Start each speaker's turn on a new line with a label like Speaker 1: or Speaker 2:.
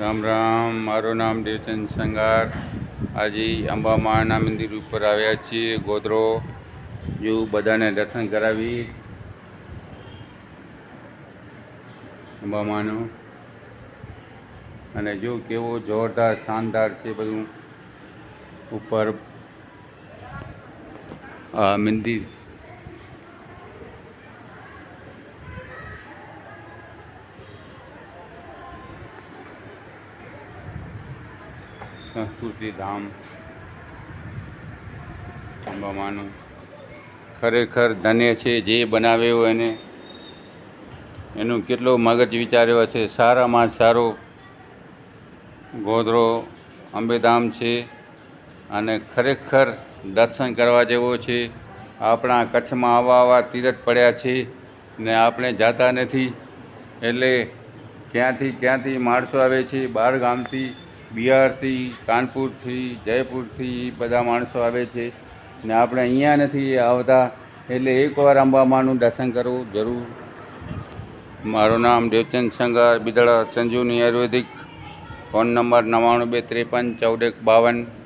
Speaker 1: રામ રામ, મારું નામ દેવચંદ સંગાર. આજે અંબામાના મંદિર ઉપર આવ્યા છીએ. ગોધરો જો બધાને દર્શન કરાવી અંબામાનું. અને જો કેવો જોરદાર શાનદાર છે બધું ઉપર આ મંદિર. સંસ્કૃતિ ધામ અંબામાનું ખરેખર ધન્ય છે. જે બનાવ્યો એને એનું કેટલો મગજ વિચાર્યો છે. સારામાં સારો ગોધરો અંબેધામ છે અને ખરેખર દર્શન કરવા જેવો છે. આપણા કચ્છમાં આવા તીરથ પડ્યા છે ને આપણે જાતા નથી. એટલે ક્યાંથી માણસો આવે છે, બહાર ગામથી, બિહારથી, કાનપુરથી, જયપુરથી બધા માણસો આવે છે ને આપણે અહીંયા નથી આવતા. એટલે એકવાર અંબામાનું દર્શન કરવું જરૂર. મારું નામ દેવચંદ સંગાર, બિદડા સંજીવની આયુર્વેદિક. Phone number 99 253 14 1 52.